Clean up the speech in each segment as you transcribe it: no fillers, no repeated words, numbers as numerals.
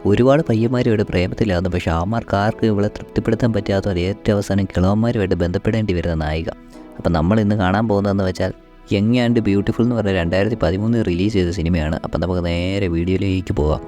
ഒരുപാട് പയ്യന്മാരുമായിട്ട് പ്രേമത്തിലാകുന്നു. പക്ഷേ അവന്മാർക്ക് ആർക്കും ഇവളെ തൃപ്തിപ്പെടുത്താൻ പറ്റാത്ത ഏറ്റവും അവസാനം കിളവന്മാരുമായിട്ട് ബന്ധപ്പെടേണ്ടി വരുന്ന നായിക. അപ്പം നമ്മൾ ഇന്ന് കാണാൻ പോകുന്നതെന്ന് വെച്ചാൽ യങ് ആൻഡ് ബ്യൂട്ടിഫുൾ എന്ന് പറഞ്ഞ 2013 റിലീസ് ചെയ്ത സിനിമയാണ്. അപ്പം നമുക്ക് നേരെ വീഡിയോയിലേക്ക് പോകാം.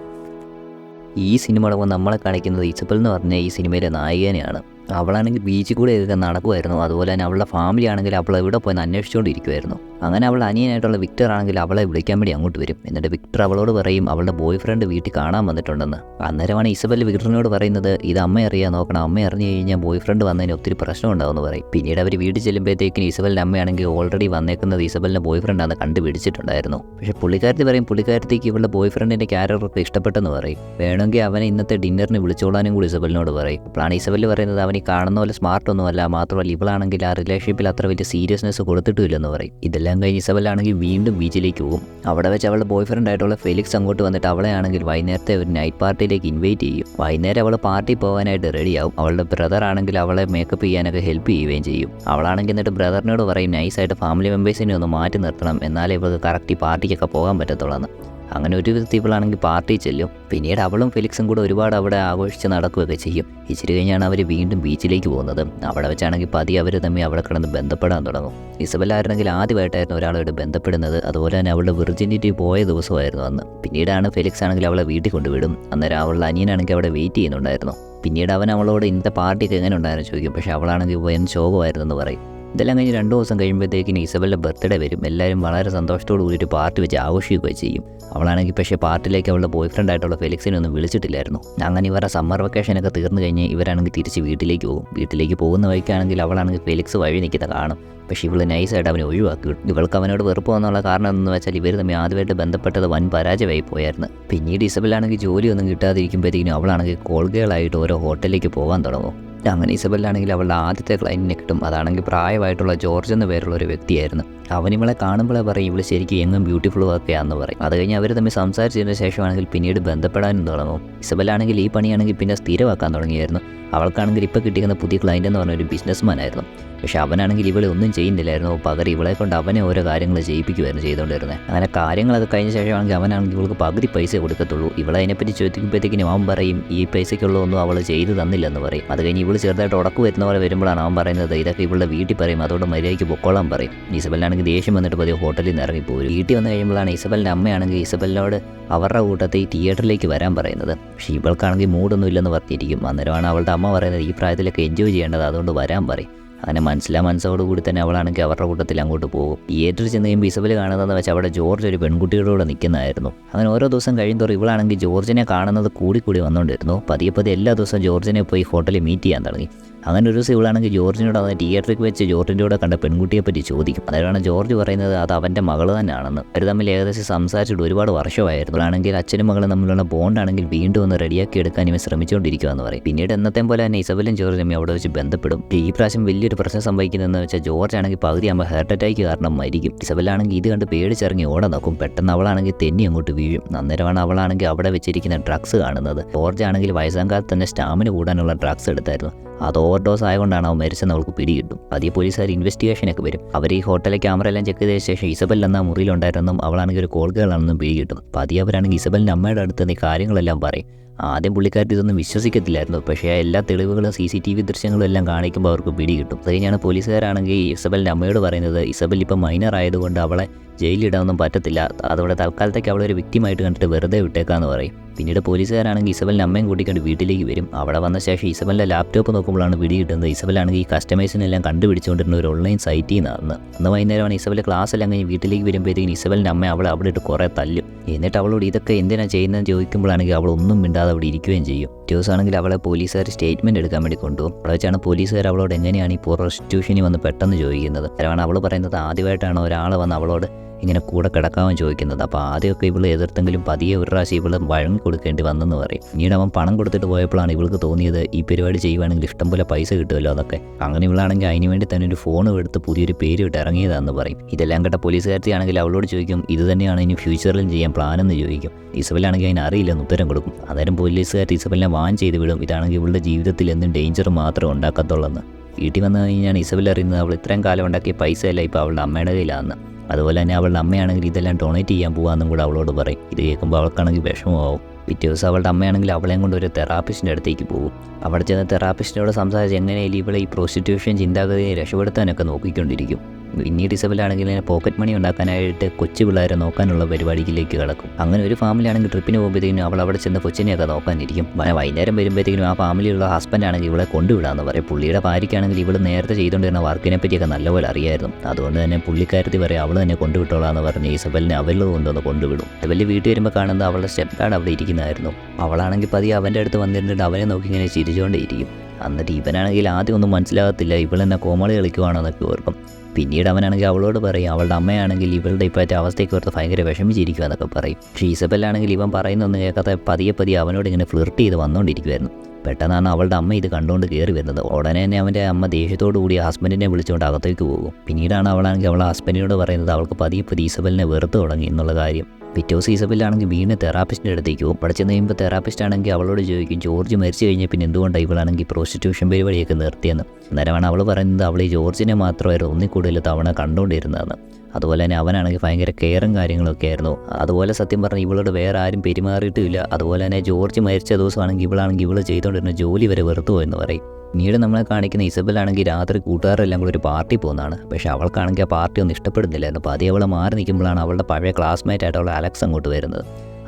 ഈ സിനിമയോടൊപ്പം നമ്മളെ കാണിക്കുന്നത് ഇസബൽ എന്ന് പറഞ്ഞ ഈ സിനിമയിലെ നായികനെയാണ്. അവളാണെങ്കിൽ ബീച്ചിൽ കൂടെ ഒക്കെ നടക്കുമായിരുന്നു. അതുപോലെ തന്നെ അവളുടെ ഫാമിലി ആണെങ്കിൽ അവൾ എവിടെ പോയി അന്വേഷിച്ചുകൊണ്ടിരിക്കുമായിരുന്നു. അങ്ങനെ അവളുടെ അനിയനായിട്ടുള്ള വിക്ടർ ആണെങ്കിൽ അവളെ വിളിക്കാൻ വേണ്ടി അങ്ങോട്ട് വരും. എന്നിട്ട് വിക്ടർ അവളോട് പറയും അവളുടെ ബോയ് ഫ്രണ്ട് വീട്ടിൽ കാണാൻ വന്നിട്ടുണ്ടെന്ന്. അന്നേരമാണ് ഇസബൽ വിക്ടറിനോട് പറയുന്നത് ഇത് അമ്മ അറിയാൻ നോക്കണം, അമ്മ അറിഞ്ഞു കഴിഞ്ഞാൽ ബോയ് ഫ്രണ്ട് വന്നതിന് ഒത്തിരി പ്രശ്നം ഉണ്ടാവുമെന്ന് പറയും. പിന്നീട് അവർ വീട്ടിൽ ചെല്ലുമ്പോഴത്തേക്കിന് ഇസബലിൻ്റെ അമ്മയാണെങ്കിൽ ഓൾറെഡി വന്നേക്കുന്നത് ഇസബലിൻ്റെ ബോയ് ഫ്രണ്ടാണ് കണ്ടുപിടിച്ചിട്ടുണ്ടായിരുന്നു. പക്ഷേ പുള്ളിക്കാരത്തി പറയും പുള്ളിക്കാരത്തേക്ക് ഇവളുടെ ബോയ് ഫ്രണ്ടിൻ്റെ ക്യാരക്ടർക്ക് ഇഷ്ടപ്പെട്ടെന്ന് പറയും. വേണമെങ്കിൽ അവനെ ഇന്നത്തെ ഡിന്നറിന് വിളിച്ചോളാനും കൂടി ഇസബലിനോട് പറയും. അപ്പോഴാണ് ഇസബൽ പറയുന്നത് അവൻ ഈ കാണുന്ന പോലെ സ്മാർട്ടൊന്നുമല്ല, മാത്രമല്ല ഇവളാണെങ്കിൽ ആ റിലേഷൻഷിപ്പിൽ അത്ര വലിയ സീരിയസ്നെസ് കൊടുത്തിട്ടില്ലെന്ന് പറയും. ഇതെല്ലാം കഴിഞ്ഞ് ഇസബലാണെങ്കിൽ വീണ്ടും ബീച്ചിലേക്ക് പോകും. അവിടെ വെച്ച് അവളുടെ ബോയ് ഫ്രണ്ട് ആയിട്ടുള്ള ഫെലിക്സ് അങ്ങോട്ട് വന്നിട്ട് അവളെ ആണെങ്കിൽ വൈകുന്നേരത്തെ ഒരു നൈറ്റ് പാർട്ടിയിലേക്ക് ഇൻവൈറ്റ് ചെയ്യും. വൈകുന്നേരം അവൾ പാർട്ടി പോകാനായിട്ട് റെഡിയാവും. അവളുടെ ബ്രദർ ആണെങ്കിൽ അവളെ മേക്കപ്പ് ചെയ്യാനൊക്കെ ഹെൽപ്പ് ചെയ്യുകയും ചെയ്യും. അവളാണെങ്കിൽ എന്നിട്ട് ബ്രദറിനോട് പറയും നൈസായിട്ട് ഫാമിലി മെമ്പേഴ്സിനെ ഒന്ന് മാറ്റി നിർത്തണം, എന്നാലേ ഇവൾക്ക് കറക്റ്റ് ഈ പാർട്ടിക്കൊക്കെ പോകാൻ പറ്റത്തുള്ളൂ. അങ്ങനെ ഒരു വിധത്തിൽ ഇവളാണെങ്കിൽ പാർട്ടി ചെല്ലും. പിന്നീട് അവളും ഫെലിക്സും കൂടെ ഒരുപാട് അവിടെ ആഘോഷിച്ച് നടക്കുകയൊക്കെ ചെയ്യും. ഇച്ചിരി കഴിഞ്ഞാണ് അവർ വീണ്ടും ബീച്ചിലേക്ക് പോകുന്നത്. അവിടെ വെച്ചാണെങ്കിൽ പതി അവർ തമ്മിൽ അവിടെ കിടന്ന് ബന്ധപ്പെടാൻ തുടങ്ങും. ഇസബലായിരുന്നെങ്കിൽ ആദ്യമായിട്ടായിരുന്നു ഒരാളോട് ബന്ധപ്പെടുന്നത്. അതുപോലെ തന്നെ അവളുടെ വിർജിനിറ്റി പോയ ദിവസമായിരുന്നു അന്ന്. പിന്നീടാണ് ഫെലിക്സ് ആണെങ്കിൽ അവളെ വീട്ടിൽ കൊണ്ടുവിടും. അന്നേരം അവളുടെ അനിയനാണെങ്കിൽ അവിടെ വെയിറ്റ് ചെയ്യുന്നുണ്ടായിരുന്നു. പിന്നീട് അവൻ അവളോട് ഇന്നത്തെ പാർട്ടിക്ക് എങ്ങനെ ഉണ്ടായിരുന്നു ചോദിക്കും. പക്ഷേ അവളാണെങ്കിൽ വൻ ശോഭമായിരുന്നെന്ന് പറയും. ഇതെല്ലാം കഴിഞ്ഞ് 2 ദിവസം കഴിയുമ്പോഴത്തേക്കിന് ഇസബലിൻ്റെ ബർത്ത്ഡേ വരും. എല്ലാവരും വളരെ സന്തോഷത്തോടു കൂടിയിട്ട് പാർട്ടി വെച്ച് ആഘോഷിക്കുകയും ചെയ്യും. അവളാണെങ്കിൽ പക്ഷേ പാർട്ടിയിലേക്ക് അവളുടെ ബോയ് ഫ്രണ്ട് ആയിട്ടുള്ള ഫെലിക്സിനെ ഒന്നും വിളിച്ചിട്ടില്ലായിരുന്നു. അങ്ങനെ ഇവരുടെ സമ്മർ വെക്കേഷനൊക്കെ തീർന്നു കഴിഞ്ഞ് ഇവരാണെങ്കിൽ തിരിച്ച് വീട്ടിലേക്ക് പോകും. വീട്ടിലേക്ക് പോകുന്ന വഴിക്കാണെങ്കിൽ അവളാണെങ്കിൽ ഫെലിക്സ് വഴി നിൽക്കുന്ന കാണും. പക്ഷേ ഇവൾ നൈസായിട്ട് അവനെ ഒഴിവാക്കി. ഇവൾക്ക് അവനോട് വെറുപ്പ് വന്നുള്ള കാരണം എന്ന് വെച്ചാൽ ഇവർ തമ്മിൽ ആദ്യമായിട്ട് ബന്ധപ്പെട്ടത് വൻ പരാജയമായി പോയായിരുന്നു. പിന്നീട് ഇസബലാണെങ്കിൽ ജോലിയൊന്നും കിട്ടാതിരിക്കുമ്പോഴത്തേക്കിനും അവളാണെങ്കിൽ കോൾ ഗേളായിട്ട് ഓരോ ഹോട്ടലിലേക്ക് പോകാൻ തുടങ്ങും. അങ്ങനെ ഇസബലാണെങ്കിൽ അവളുടെ ആദ്യത്തെ ക്ലയൻറ്റിനെ കിട്ടും. അതാണെങ്കിൽ പ്രായമായിട്ടുള്ള ജോർജ് എന്ന പേരുള്ള ഒരു വ്യക്തിയായിരുന്നു. അവനിവളെ കാണുമ്പോഴേ പറയും ഇവൾ ശരിക്കും എങ്ങും ബ്യൂട്ടിഫുൾ ഒക്കെയാണെന്ന് പറയും. അത് കഴിഞ്ഞ് അവർ തമ്മിൽ സംസാരിച്ചതിന് ശേഷമാണെങ്കിൽ പിന്നീട് ബന്ധപ്പെടാനും തുടങ്ങും. ഇസബലാണെങ്കിൽ ഈ പണിയാണെങ്കിൽ പിന്നെ സ്ഥിരമാക്കാൻ തുടങ്ങിയായിരുന്നു. അവൾക്കാണെങ്കിൽ ഇപ്പോൾ കിട്ടിക്കുന്ന പുതിയ ക്ലയൻ്റ് എന്ന് പറഞ്ഞ ഒരു ബിസിനസ്മാൻ ആയിരുന്നു. പക്ഷേ അവനാണെങ്കിൽ ഇവളെ ഒന്നും ചെയ്യുന്നില്ലായിരുന്നു. പകരം ഇവളെ കൊണ്ട് അവനെ ഓരോ കാര്യങ്ങൾ ചെയ്യിപ്പിക്കുമായിരുന്നു ചെയ്തുകൊണ്ടിരുന്നത്. അങ്ങനെ കാര്യങ്ങളൊക്കെ കഴിഞ്ഞ ശേഷമാണെങ്കിൽ അവനാണെങ്കിൽ ഇവൾക്ക് പകുതി പൈസ കൊടുക്കത്തുള്ളൂ. ഇവളെ അതിനെപ്പറ്റി ചോദിക്കുമ്പോഴത്തേക്കിനും അവൻ പറയും ഈ പൈസയ്ക്കുള്ളതൊന്നും അവൾ ചെയ്തു തന്നില്ലെന്ന് പറയും. അത് കഴിഞ്ഞ് ഇവൾ ചെറുതായിട്ട് ഉടക്ക് വരുന്ന പോലെ വരുമ്പോഴാണ് അവൻ പറയുന്നത് ഇതൊക്കെ ഇവളുടെ വീട്ടിൽ പറയും, അതുകൊണ്ട് മര്യാദയ്ക്ക് പൊക്കോളാൻ പറയും. ഇസബലിനാണെങ്കിൽ ദേഷ്യം വന്നിട്ട് പതിവ് ഹോട്ടലിൽ നിന്ന് ഇറങ്ങിപ്പോയി. വീട്ടിൽ വന്നു കഴിയുമ്പോഴാണ് ഇസബലിൻ്റെ അമ്മയാണെങ്കിൽ ഇസബലിനോട് അവരുടെ കൂട്ടത്തിൽ ഈ തിയേറ്ററിലേക്ക് വരാൻ പറയുന്നത്. പക്ഷേ ഇവൾക്കാണെങ്കിൽ മൂഡൊന്നും ഇല്ലെന്ന് പറഞ്ഞിരിക്കും. അന്നേരമാണ് അവളുടെ അമ്മ പറയുന്നത് ഈ പ്രായത്തിലൊക്കെ എൻജോയ് ചെയ്യേണ്ടത്, അതുകൊണ്ട് വരാൻ പറയും. അങ്ങനെ മനസ്സോടുകൂടി തന്നെ അവളാണെങ്കിൽ അവരുടെ കൂട്ടത്തിൽ അങ്ങോട്ട് പോകും. തിയേറ്ററിൽ ചെന്ന് കഴിയുമ്പോൾ ഇസബൽ കാണുന്നതെന്ന് വെച്ചാൽ അവിടെ ജോർജ് ഒരു പെൺകുട്ടിയോടെ നിൽക്കുന്നതായിരുന്നു. അങ്ങനെ ഓരോ ദിവസം കഴിയുന്തോറും ഇവളാണെങ്കിൽ ജോർജിനെ കാണുന്നത് കൂടി വന്നുകൊണ്ടിരുന്നു. പതിയെ എല്ലാ ദിവസവും ജോർജിനെ പോയി ഹോട്ടലിൽ മീറ്റ് ചെയ്യാൻ തുടങ്ങി. അങ്ങനെ ഒരു ദിവസം ഇവളാണെങ്കിൽ ജോർജിനോട് അന്ന് തിയേറ്ററിൽ വെച്ച് ജോർജിൻ്റെ കൂടെ കണ്ട പെൺകുട്ടിയെപ്പറ്റി ചോദിക്കും. അതായത് ജോർജ് പറയുന്നത് അത് അവൻ്റെ മകൾ തന്നെയാണെന്ന്. അവർ തമ്മിൽ ഏകദേശം സംസാരിച്ചിട്ട് ഒരുപാട് വർഷമായിരുന്നു. ആണെങ്കിൽ അച്ഛനും മകളും തമ്മിലുള്ള ബോണ്ടാണെങ്കിൽ വീണ്ടും ഒന്ന് റെഡിയാക്കി എടുക്കാൻ ഇവൻ ശ്രമിച്ചുകൊണ്ടിരിക്കുകയെന്ന് പറയും. പിന്നീട് എന്നത്തെ പോലെ തന്നെ ഇസബലും ജോർജും അവിടെ വെച്ച് ബന്ധപ്പെടും. ഈ പ്രാവശ്യം വലിയൊരു പ്രശ്നം സംഭവിക്കുന്നതെന്ന് വെച്ചാൽ ജോർജ് ആണെങ്കിൽ പകുതി ആകുമ്പോൾ ഹാർട്ട് അറ്റാക്ക് കാരണം മരിക്കും. ഇസബലാണെങ്കിൽ ഇത് കണ്ട് പേടിച്ചിറങ്ങി ഓടാൻ നോക്കും. പെട്ടെന്ന് അവളാണെങ്കിൽ തെന്നി അങ്ങോട്ട് വീഴും. അന്നേരമാണ് അവളാണെങ്കിൽ അവിടെ വെച്ചിരിക്കുന്ന ഡ്രഗ്സ് കാണുന്നത്. ജോർജ് ആണെങ്കിൽ വയസ്സാം കാലത്ത് തന്നെ സ്റ്റാമിന കൂടാനുള്ള ഡ്രഗ്സ് എടുത്തായിരുന്നു. അത് ഓവർഡോസ് ആയതുകൊണ്ടാണ് അവൻ മരിച്ചെന്ന് അവൾക്ക് പിടികിട്ടും. പതിയെ പോലീസുകാർ ഇൻവെസ്റ്റിഗേഷനൊക്കെ വരും. അവർ ഈ ഹോട്ടലിലെ ക്യാമറ എല്ലാം ചെക്ക് ചെയ്ത ശേഷം ഇസബൽ എന്ന മുറിയിലുണ്ടായിരുന്നെന്നും അവളാണെങ്കിൽ ഒരു കോൾ ഗേളാണെന്നും പിടികിട്ടും. പതിയെ അവരാണെങ്കിൽ ഇസബലിൻ്റെ അമ്മയുടെ അടുത്ത് ഈ കാര്യങ്ങളെല്ലാം പറയും. ആദ്യം പുള്ളിക്കാരത്തി ഇതൊന്നും വിശ്വസിക്കത്തില്ലായിരുന്നു. പക്ഷേ എല്ലാ തെളിവുകളും CCTV ദൃശ്യങ്ങളും എല്ലാം കാണിക്കുമ്പോൾ അവർക്ക് പിടികിട്ടും. അത് കഴിഞ്ഞാണ് പോലീസുകാരാണെങ്കിൽ ഇസബലിൻ്റെ അമ്മയോട് പറയുന്നത് ഇസബൽ ഇപ്പം മൈനർ ആയതുകൊണ്ട് അവളെ ജയിലിടാനൊന്നും പറ്റത്തില്ല, അതോടെ തൽക്കാലത്തേക്ക് അവളൊരു വ്യക്തിമായിട്ട് കണ്ടിട്ട് വെറുതെ വിട്ടേക്കാന്ന് പറയും. പിന്നീട് പോലീസുകാരാണെങ്കിൽ ഇസബലിൻ്റെ അമ്മയും കൂട്ടിക്കൊണ്ട് വീട്ടിലേക്ക് വരും. അവിടെ വന്ന ശേഷം ഇസബലിൻ്റെ ലാപ്ടോപ്പ് നോക്കുമ്പോഴാണ് പിടികിട്ടുന്നത് ഇസബലാണെങ്കിൽ ഈ കസ്റ്റമേഴ്സിനെല്ലാം കണ്ടുപിടിച്ചുകൊണ്ടിരുന്ന ഒരു ഓൺലൈൻ സൈറ്റിൽ നിന്നാണ്. അന്ന് വൈകുന്നേരമാണ് ഇസബൽ ക്ലാസ് എല്ലാം കഴിഞ്ഞ് വീട്ടിലേക്ക് വരുമ്പോഴത്തേക്കും ഇസബലിൻ്റെ അമ്മ അവളെ അവിടെ ഇട്ട് കുറേ തല്ലും. എന്നിട്ട് അവളോട് ഇതൊക്കെ എന്തിനാണ് ചെയ്യുന്നതെന്ന് ചോദിക്കുമ്പോഴാണെങ്കിൽ അവൾ ഒന്നും മിണ്ടാതെ അവിടെ ഇരിക്കുകയും ചെയ്യും. ദിവസമാണെങ്കിൽ അവളെ പോലീസുകാർ സ്റ്റേറ്റ്മെൻറ്റ് എടുക്കാൻ വേണ്ടി കൊണ്ടുപോകും. അവിടെ വെച്ചാണ് പോലീസുകാർ അവളോട് എങ്ങനെയാണ് ഈ പ്രോസ്റ്റിറ്റ്യൂഷനിൽ വന്ന് പെട്ടെന്ന് ചോദിക്കുന്നത്. കാരണം അവൾ പറയുന്നത് ആദ്യമായിട്ടാണ് ഒരാൾ വന്ന് അവളോട് ഇങ്ങനെ കൂടെ കിടക്കാമെന്ന് ചോദിക്കുന്നത്. അപ്പോൾ ആദ്യമൊക്കെ ഇവൾ എതിർത്തെങ്കിലും പതിയെ ഒരു പ്രാവശ്യം ഇവൾ വഴങ്ങി കൊടുക്കേണ്ടി വന്നെന്ന് പറയും. പിന്നീട് അവൻ പണം കൊടുത്തിട്ട് പോയപ്പോഴാണ് ഇവൾക്ക് തോന്നിയത് ഈ പരിപാടി ചെയ്യുവാണെങ്കിൽ ഇഷ്ടംപോലെ പൈസ കിട്ടുമല്ലോ അതൊക്കെ. അങ്ങനെ ഇവളാണെങ്കിൽ അതിന് വേണ്ടി തന്നെ ഒരു ഫോൺ എടുത്ത് പുതിയൊരു പേര് ഇട്ട് ഇറങ്ങിയതാണെന്ന് പറയും. ഇതെല്ലാം കേട്ട പോലീസുകാരത്തിയാണെങ്കിൽ അവളോട് ചോദിക്കും ഇത് തന്നെയാണ് ഇനി ഫ്യൂച്ചറിലും ചെയ്യാൻ പ്ലാനെന്ന് ചോദിക്കും. ഇസബലാണെങ്കിൽ അതിന് അറിയില്ലെന്ന് ഉത്തരം കൊടുക്കും. അന്നേരം പോലീസുകാർ ഇസബലിനെ വാൻ ചെയ്ത് വിടും. ഇതാണെങ്കിൽ ഇവളുടെ ജീവിതത്തിൽ എന്നും ഡേഞ്ചർ മാത്രം ഉണ്ടാക്കത്തുള്ളെന്ന്. വീട്ടിൽ വന്നു കഴിഞ്ഞാൽ ഇസബൽ അറിയുന്നത് അവൾ ഇത്രയും കാലം ഉണ്ടാക്കിയ പൈസയല്ല ഇപ്പോൾ അവളുടെ അമ്മയുടെ കയ്യിലാണെന്ന്. അതുപോലെ തന്നെ അവളുടെ അമ്മയാണെങ്കിൽ ഇതെല്ലാം ഡൊണേറ്റ് ചെയ്യാൻ പോകാമെന്നും കൂടെ അവളോട് പറയും. ഇത് കേൾക്കുമ്പോൾ അവൾക്കാണെങ്കിൽ വിഷമമാവും. പിറ്റേ ദിവസം അവളുടെ അമ്മയാണെങ്കിൽ അവളെയും കൊണ്ട് ഒരു തെറാപ്പിസ്റ്റിൻ്റെ അടുത്തേക്ക് പോകും. അവിടെ ചെന്ന് തെറാപ്പിസ്റ്റിനോട് സംസാരിച്ച് എങ്ങനെയായാലും ഇവളെ ഈ പ്രോസ്റ്റിറ്റ്യൂഷൻ ചിന്താഗതിയെ രക്ഷപ്പെടുത്താനൊക്കെ നോക്കിക്കൊണ്ടിരിക്കും. പിന്നീട് ഇസബലാണെങ്കിൽ പോക്കറ്റ് മണി ഉണ്ടാക്കാനായിട്ട് കൊച്ചു പിള്ളേരെ നോക്കാനുള്ള പരിപാടിയിലേക്ക് കിടക്കും. അങ്ങനെ ഒരു ഫാമിലി ആണെങ്കിൽ ട്രിപ്പിന് പോകുമ്പോഴത്തേക്കും അവൾ അവിടെ ചെന്ന് കൊച്ചിനെയൊക്കെ നോക്കാനിരിക്കും. വൈകുന്നേരം വരുമ്പോഴത്തേക്കും ആ ഫാമിലിയുള്ള ഹസ്ബൻഡ് ആണെങ്കിൽ ഇവളെ കൊണ്ടുവിടാമെന്ന് പറയും. പുള്ളിയുടെ ഭാര്യയ്ക്കാണെങ്കിൽ ഇവൾ നേരത്തെ ചെയ്തുകൊണ്ടിരുന്ന വർക്കിനെ പറ്റിയൊക്കെ നല്ലപോലെ അറിയായിരുന്നു. അതുകൊണ്ട് തന്നെ പുള്ളിക്കാരത്തി പറയും അവൾ തന്നെ കൊണ്ടുവിട്ടോളാന്ന് പറഞ്ഞ് ഇസബലിനെ അവളിൽ കൊണ്ടുവന്ന് കൊണ്ടുവിടും. ഇസബല് വീട്ടിൽ വരുമ്പോൾ കാണുന്നത് അവളുടെ സ്റ്റെപ്ഡാഡ് അവിടെ ഇരിക്കുന്നതായിരുന്നു. അവളാണെങ്കിൽ പതിയെ അവൻ്റെ അടുത്ത് വന്നിരുന്നിട്ട് അവനെ നോക്കി ഇങ്ങനെ ചിരിച്ചുകൊണ്ടേയിരിക്കും. എന്നിട്ട് ഇവനാണെങ്കിൽ ആദ്യം ഒന്നും മനസ്സിലാകത്തില്ല, ഇവളെന്നെ കോമളി കളിക്കുവാണോ എന്നൊക്കെ ഓർക്കും. പിന്നീട് അവനാണെങ്കിൽ അവളോട് പറയും അവളുടെ അമ്മയാണെങ്കിൽ ഇവളുടെ ഇപ്പോഴത്തെ അവസ്ഥയ്ക്ക് ഓർത്ത് ഭയങ്കര വിഷമിച്ചിരിക്കുക എന്നൊക്കെ പറയും. പക്ഷേ ഇസബലാണെങ്കിൽ ഇവൻ പറയുന്നൊന്നും കേൾക്കാതെ പതിയെ അവനോട് ഇങ്ങനെ ഫ്ലിർട്ട് ചെയ്ത് വന്നുകൊണ്ടിരിക്കുമായിരുന്നു. പെട്ടെന്നാണ് അവളുടെ അമ്മ ഇത് കണ്ടുകൊണ്ട് കയറി വരുന്നത്. ഉടനെ തന്നെ അവൻ്റെ അമ്മ ദേഷ്യത്തോടു കൂടി ഹസ്ബൻഡിനെ വിളിച്ചുകൊണ്ട് അകത്തേക്ക് പോകും. പിന്നീടാണ് അവളാണെങ്കിൽ അവളെ ഹസ്ബൻഡിനോട് പറയുന്നത് അവൾക്ക് പതിയെ ഇസബലിനെ വെറുത്ത് തുടങ്ങി എന്നുള്ള കാര്യം. പിറ്റേ ദിവസം ഇസബലാണെങ്കിൽ വീണ്ടും തെറാപ്പിസ്റ്റിൻ്റെ അടുത്തേക്ക് പോകും. അവിടെ ചെന്ന് കഴിയുമ്പോൾ തെറാപ്പിസ്റ്റ് ആണെങ്കിൽ അവളോട് ചോദിക്കും ജോർജ് മരിച്ചു കഴിഞ്ഞാൽ പിന്നെ എന്തുകൊണ്ടാണ് ഇവളാണെങ്കിൽ പ്രോസ്റ്റിറ്റ്യൂഷൻ പരിപാടിയൊക്കെ നിർത്തിയെന്ന്. അന്നേരമാണ് അവൾ പറയുന്നത് അവൾ ഈ ജോർജിനെ മാത്രമായിരുന്നു ഒന്നിൽ കൂടുതൽ തവണ കണ്ടുകൊണ്ടിരുന്നതെന്ന്. അതുപോലെ തന്നെ അവനാണെങ്കിൽ ഭയങ്കര കെയറും കാര്യങ്ങളൊക്കെ ആയിരുന്നു. അതുപോലെ സത്യം പറഞ്ഞാൽ ഇവളോട് വേറെ ആരും പെരുമാറിയിട്ടില്ല. അതുപോലെ തന്നെ ജോർജ് മരിച്ച ദിവസമാണെങ്കിൽ ഇവൾ ചെയ്തുകൊണ്ടിരുന്ന ജോലി വരെ വെറുത്തു പോയെന്ന് പറയും. പിന്നീട് നമ്മളെ കാണിക്കുന്ന ഇസബലാണെങ്കിൽ രാത്രി കൂട്ടുകാരെല്ലാം കൂടി ഒരു പാർട്ടി പോകുന്നതാണ്. പക്ഷേ അവൾക്കാണെങ്കിൽ ആ പാർട്ടി ഒന്നും ഇഷ്ടപ്പെടുന്നില്ലായിരുന്നു. അപ്പോൾ അതേ അവൾ മാറി നിൽക്കുമ്പോഴാണ് അവളുടെ പഴയ ക്ലാസ്മേറ്റ് ആയിട്ട് അവൾ അലക്സ് അങ്ങോട്ട് വരുന്നത്.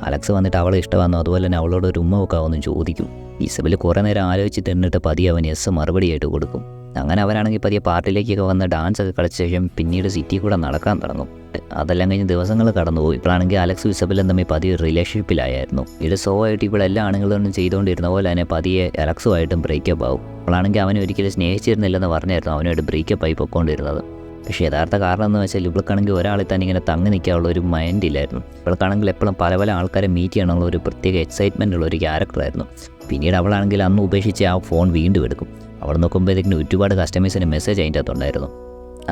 അലക്സ് വന്നിട്ട് അവളെ ഇഷ്ടമാണെന്നോ അതുപോലെ തന്നെ അവളോട് ഒരു ഉമ്മ വെക്കാമെന്നും ചോദിക്കും. ഇസബൽ കുറേ നേരം ആലോചിച്ച് തിന്നിട്ട് പതിയെ അവൻ എസ് മറുപടിയായിട്ട് കൊടുക്കും. അങ്ങനെ അവരാണെങ്കിൽ പതിയെ പാർട്ടിയിലേക്കൊക്കെ വന്ന് ഡാൻസ് ഒക്കെ കളിച്ച ശേഷം പിന്നീട് സിറ്റി കൂടെ നടക്കാൻ തുടങ്ങും. അതെല്ലാം കഴിഞ്ഞ് ദിവസങ്ങൾ കടന്നുപോയി. ഇപ്പോഴാണെങ്കിൽ അലക്സും ഇസബലും തമ്മിൽ പതിയെ റിലേഷൻഷിപ്പിലായിരുന്നു. ഇത് സോ ആയിട്ട് ഇവിടെ എല്ലാ ആണുങ്ങളൊന്നും ചെയ്തുകൊണ്ടിരുന്ന പോലെ തന്നെ പതിയെ അലക്സുമായിട്ടും ബ്രേക്കപ്പ് ആവും. അവളാണെങ്കിൽ അവനെ ഒരിക്കലും സ്നേഹിച്ചിരുന്നില്ലെന്ന് പറഞ്ഞായിരുന്നു അവനോട് ബ്രേക്കപ്പ് ആയി പൊയ്ക്കൊണ്ടിരുന്നത്. പക്ഷേ യഥാർത്ഥ കാരണം എന്ന് വെച്ചാൽ ഇവൾക്കാണെങ്കിൽ ഒരാളിൽ തന്നെ ഇങ്ങനെ തങ്ങി നിൽക്കാനുള്ള ഒരു മൈൻഡ് ഇല്ലായിരുന്നു. ഇവൾക്കാണെങ്കിൽ എപ്പോഴും പല ആൾക്കാരെ മീറ്റ് ചെയ്യാനുള്ള ഒരു പ്രത്യേക എക്സൈറ്റ്മെൻ്റ് ഉള്ള ഒരു ക്യാരക്ടറായിരുന്നു. പിന്നീട് അവളാണെങ്കിൽ അന്ന് ഉപേക്ഷിച്ച് ആ ഫോൺ വീണ്ടും എടുക്കും. അവിടെ നോക്കുമ്പോഴത്തേക്കിനും ഒരുപാട് കസ്റ്റമേഴ്സിൻ്റെ മെസ്സേജ് അതിൻ്റെ അകത്തുണ്ടായിരുന്നു.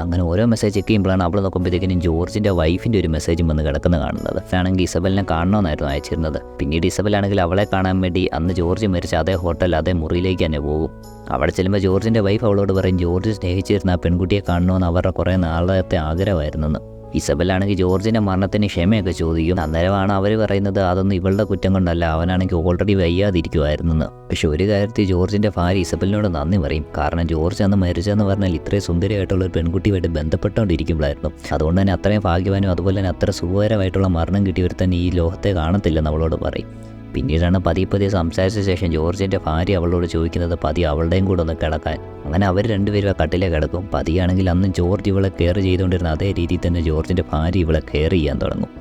അങ്ങനെ ഓരോ മെസ്സേജ് ചെക്ക് ചെയ്യുമ്പോഴാണ് അവൾ നോക്കുമ്പോഴത്തേക്കിനും ജോർജിൻ്റെ വൈഫിൻ്റെ ഒരു മെസ്സേജും വന്ന് കിടക്കുന്നത് കാണുന്നത്. ആണെങ്കിൽ ഇസബലിനെ കാണണമെന്നായിരുന്നു അയച്ചിരുന്നത്. പിന്നീട് ഇസബലാണെങ്കിൽ അവളെ കാണാൻ വേണ്ടി അന്ന് ജോർജ് മരിച്ച അതേ ഹോട്ടൽ അതേ മുറിയിലേക്ക് തന്നെ പോകും. അവിടെ ചെല്ലുമ്പോൾ ജോർജിൻ്റെ വൈഫ് അവളോട് പറയും ജോർജ് സ്നേഹിച്ചിരുന്ന ആ പെൺകുട്ടിയെ കാണണമെന്ന് അവരുടെ കുറേ നാളത്തെ ആഗ്രഹമായിരുന്നെന്ന്. ഇസബലാണെങ്കിൽ ജോർജിൻ്റെ മരണത്തിന് ക്ഷമയൊക്കെ ചോദിക്കും. അന്നേരമാണ് അവർ പറയുന്നത് അതൊന്നും ഇവളുടെ കുറ്റം കൊണ്ടല്ല, അവനാണെങ്കിൽ ഓൾറെഡി വയ്യാതിരിക്കുമായിരുന്നെന്ന്. പക്ഷെ ഒരു കാര്യത്തിൽ ജോർജിൻ്റെ ഭാര്യ ഇസബലിനോട് നന്ദി പറയും. കാരണം ജോർജ് അന്ന് മരിച്ചെന്ന് പറഞ്ഞാൽ ഇത്രയും സുന്ദരിയായിട്ടുള്ള ഒരു പെൺകുട്ടിയുമായിട്ട് ബന്ധപ്പെട്ടുകൊണ്ടിരിക്കുമ്പോഴായിരുന്നു. അതുകൊണ്ട് തന്നെ അത്രയും ഭാഗ്യവാനും അതുപോലെ തന്നെ അത്ര സുഖകരമായിട്ടുള്ള മരണം കിട്ടിയവർ തന്നെ ഈ ലോകത്തെ കാണത്തില്ലെന്ന് അവളോട് പറയും. പിന്നീടാണ് പതിയെ സംസാരിച്ച ശേഷം ജോർജിൻ്റെ ഭാര്യ അവളോട് ചോദിക്കുന്നത് പതിയെ അവളുടെയും കൂടെ ഒന്ന് കിടക്കാൻ. അങ്ങനെ അവർ രണ്ടുപേരും ആ കട്ടിലേ കിടക്കും. പതിയാണെങ്കിൽ അന്ന് ജോർജ് ഇവളെ കെയർ ചെയ്തുകൊണ്ടിരുന്ന അതേ രീതിയിൽ തന്നെ ജോർജിൻ്റെ ഭാര്യ ഇവളെ കെയർ ചെയ്യാൻ തുടങ്ങും.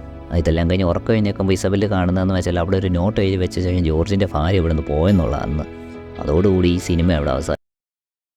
ഇതെല്ലാം കഴിഞ്ഞ് ഉറക്കം കഴിഞ്ഞേക്കുമ്പോൾ ഇസബല് കാണുന്നതെന്ന് വെച്ചാൽ അവിടെ ഒരു നോട്ട് എഴുതി വെച്ച ശേഷം ജോർജിൻ്റെ ഭാര്യ ഇവിടെ നിന്ന് പോയെന്നുള്ളതാണ്. അതോടുകൂടി ഈ സിനിമ അവിടെ അവസാനം.